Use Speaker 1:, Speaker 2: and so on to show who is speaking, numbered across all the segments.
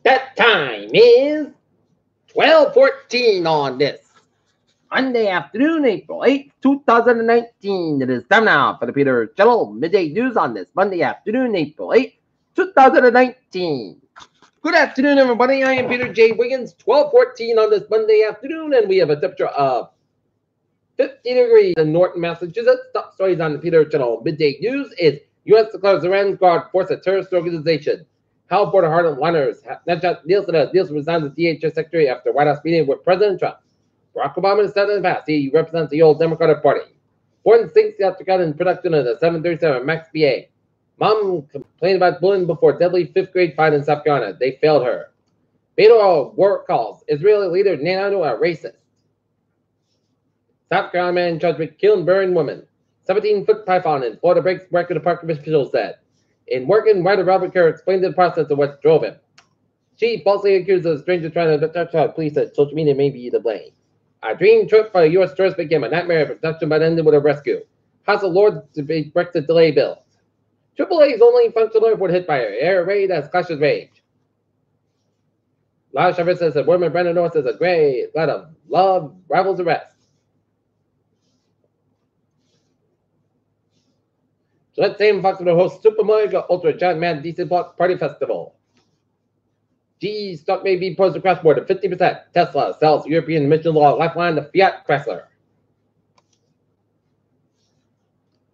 Speaker 1: That time is 12:14 on this Monday afternoon, April 8th, 2019. It is time now for the Peter Cello Midday News on this Monday afternoon, April 8th, 2019. Good afternoon, everybody. I am Peter J. Wiggins, 12:14 on this Monday afternoon, and we have a temperature of 50 degrees in Norton, Massachusetts. Top stories on the Peter Cello Midday News is U.S. declares Iran Guard force a terrorist organization. How Border Hardliners Nielsen resigns as DHS Secretary after White House meeting with President Trump. Barack Obama has said in the past he represents the old Democratic Party. Born sinks after gun in production of the 737 MAX BA. Mom complained about bullying before deadly fifth grade fight in South Carolina. They failed her. Beto war calls Israeli leader Netanyahu a racist. South Carolina man charged with killing burning woman. 17-foot python in Florida breaks record, park officials said. In working, writer Robert Kerr explained the process of what drove him. She falsely accused a stranger trying to touch police that social media may be the blame. A dream trip for a U.S. tourist became a nightmare for production but ended with a rescue. House of Lords debate Brexit delay bill. AAA's only functional airport hit by air raid as clashes rage. Lyle Chavez says that Woodman Brandon North says a great lot of love rivals arrest. Gillette Same Fox will host Super Mega Ultra Giant Man DC Block Party Festival. GE stock may be posted across board at 50%. Tesla sells European emission law lifeline to Fiat Chrysler.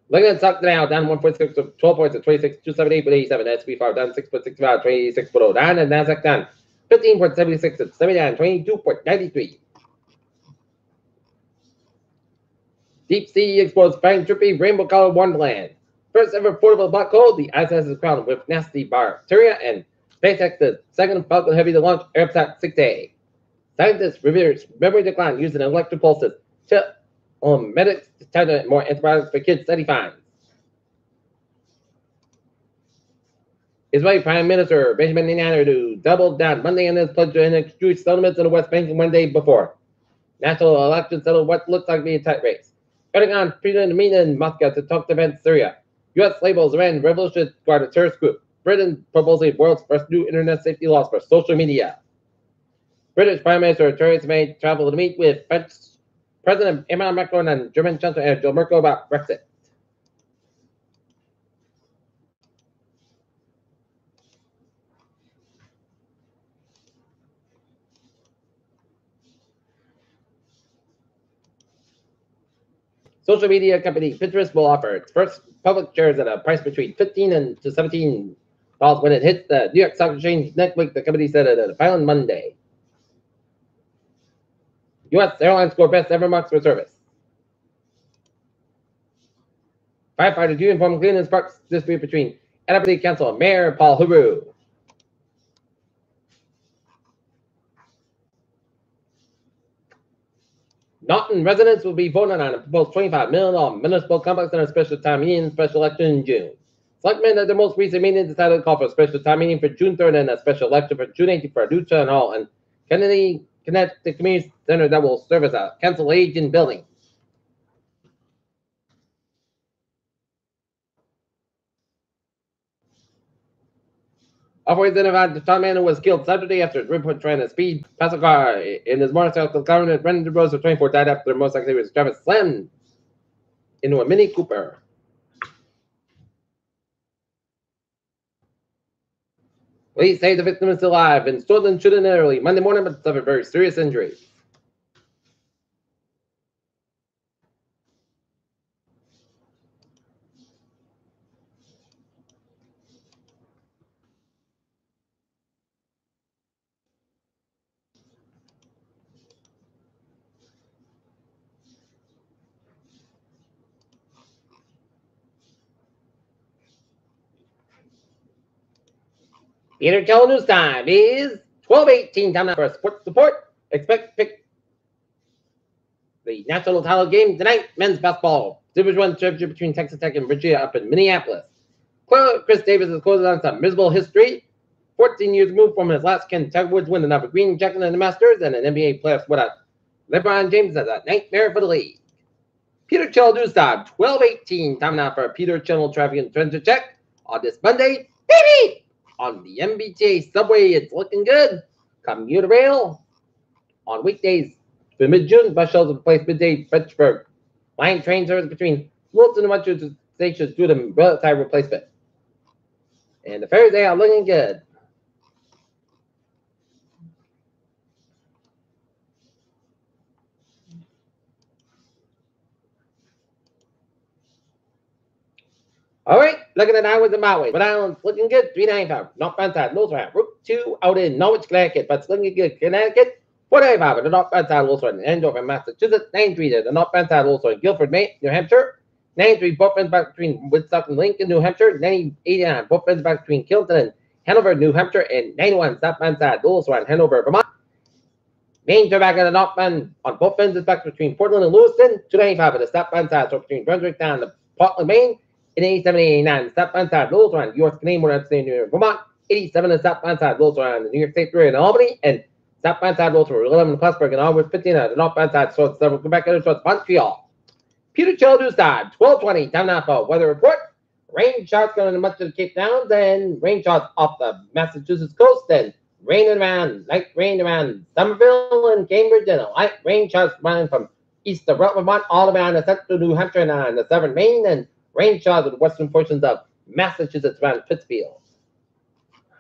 Speaker 1: Looking at stock now, down 1.6 to 12 points at 26,278.87. S&P 5 down 6.65, 26.09, and Nasdaq down 15.76 at 79, 22.93. Deep Sea explores fine trippy rainbow colored wonderland. First ever portable black hole, the ISS is crowned with nasty bacteria, and SpaceX, the second Falcon Heavy to launch AirSat 6A. Scientists reverse memory decline using electric pulses to medics to more antibiotics for kids study finds. Israeli Prime Minister Benjamin Netanyahu doubled down Monday in his pledge to end Jewish settlements in the West Bank one day before. National elections settled what looks like to be a tight race. Erdogan presented a meeting in Moscow to talk defense Syria. U.S. labels Iran Revolution Guard a terrorist group. Britain proposes world's first new internet safety laws for social media. British Prime Minister Theresa May traveled to meet with French President Emmanuel Macron and German Chancellor Angela Merkel about Brexit. Social media company Pinterest will offer its first public shares at a price between $15 to $17 when it hits the New York Stock Exchange next week, the company said at a filing Monday. U.S. airlines score best ever marks for service. Firefighters uniform cleaning sparks dispute between NYPD Council and Mayor Paul Huru. Norton residents will be voting on a proposed $25 million municipal complex and a special town meeting and special election in June. Selectmen at the most recent meeting decided to call for a special town meeting for June 3rd and a special election for June 18th for a new town hall and Kennedy Connecticut Community Center that will serve as a council agent building. Authorities identified the town man who was killed Saturday after his report trying to speed past a car in his motorcycle car and Brendan DeRose of 24 died after the motorcycle was driver slammed into a Mini Cooper. Police say the victim is still alive and stolen shooting early Monday morning but suffered very serious injuries. Peter Cello News Time is 12:18. Time now for sports support. Expect to pick the national title game tonight. Men's basketball Division I championship between Texas Tech and Virginia up in Minneapolis. Chris Davis is closing on some miserable history. 14 years removed from his last Tiger Woods win another green jacket in the Masters and an NBA playoffs without LeBron James as a nightmare for the league. Peter Cello News Time 12:18. Time now for Peter Cello traffic and transit check on this Monday. Baby! on the MBTA subway. It's looking good. Commuter rail on weekdays for mid-June. Bus shuttles replace Midday, Fitchburg. Line train service between Wilton and Westchester stations due to rail tie replacement. And the fares they are looking good. All right, looking at highways and byways. Rhode Island's looking good, 395. Northbound side, Lewis Route. Route 2 out in Norwich, Connecticut, but it's looking good. Connecticut, 495 at the northbound side, Lewis Route. Andover, Massachusetts, 93 at the northbound side, Lewis Route. Guilford, Maine, New Hampshire, 93 both ends back between Woodstock and Lincoln, New Hampshire, 89 both ends back between Kilton and Hanover, New Hampshire, and 91 southbound side, Lewis Route, Hanover, Vermont. Main back at the northbound on both ends is back between Portland and Lewiston, 295 at the southbound side, so between Brunswick down to Portland, Maine. In 87 and 89, southbound side, Lowell's around New York, Canadian, United States, New York, Vermont. 87 and southbound side, Lowell's around the New York State, in Albany, and southbound side, Lowell's around 11 in Plattsburgh, and onward 15 at the northbound side, so it's Quebec, and it's Montreal. Peter Cello News Time, 1220, time now for weather report. Rain showers going to much of the Cape Downs, and rain showers off the Massachusetts coast, and light rain around Somerville and Cambridge, and light rain showers running from east of Vermont all around the central New Hampshire and the southern Maine, and rain showers in the western portions of Massachusetts around Pittsfield.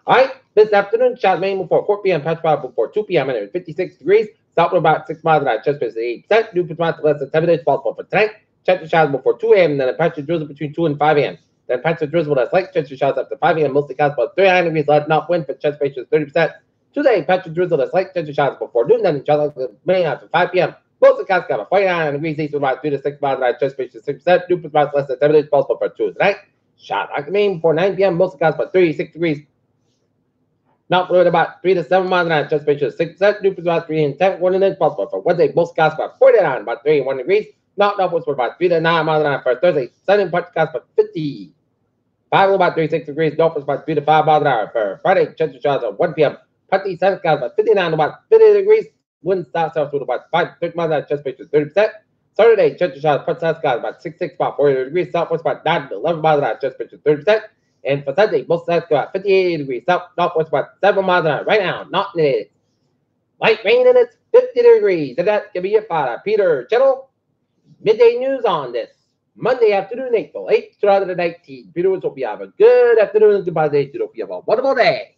Speaker 1: All right, this afternoon, showers mainly before 4 p.m., patch clouds before 2 p.m., and it's 56 degrees. Southward about 6 miles an hour, chest pace 8%. New response less than 7 days possible for tonight. Chance of showers before 2 a.m., and then a patch of drizzle between 2 and 5 a.m. Then patch of drizzle that's light chance of showers after 5 a.m., mostly clouds about 39 degrees, light enough wind for chest pace 30%. Today, patch of drizzle that's light chance of showers before noon, then showers after 5 p.m. Most of the clouds got 49 degrees east with about 3 to 6 miles an hour, chest pace 6%. New response less than 7 days possible for 2 tonight. Shot Maine before 9 p.m. Most of the clouds about 36 degrees. Not fluid about 3 to 7 miles an hour, chest pace 6%. New response 3 and 10 coordinates possible for Wednesday. Most clouds about 49, about 31 degrees. Not upwards for about 3 to 9 miles an hour for Thursday. Sunny punch clouds about 50. 5 about 36 degrees. Northwards about 3 to 5 miles an hour for Friday. Chance of showers at 1 p.m. Putty sun clouds about 59 about 50 degrees. Wind south with about 5 to 6 miles an hour, chest pace 30%. Saturday, chance of showers, south clouds about 66 about 40 degrees. Southwest about 9 to 11 miles an hour, chest pace 30%. And for Sunday, most south about 58 degrees. Northwest about 7 miles an hour. Right now, not in it. Light rain and it's 50 degrees. And that's going to be it for Peter Channel. Midday news on this Monday afternoon, April 8th, 2019. Peter, hope you have a good afternoon and goodbye day. Hope you have a wonderful day.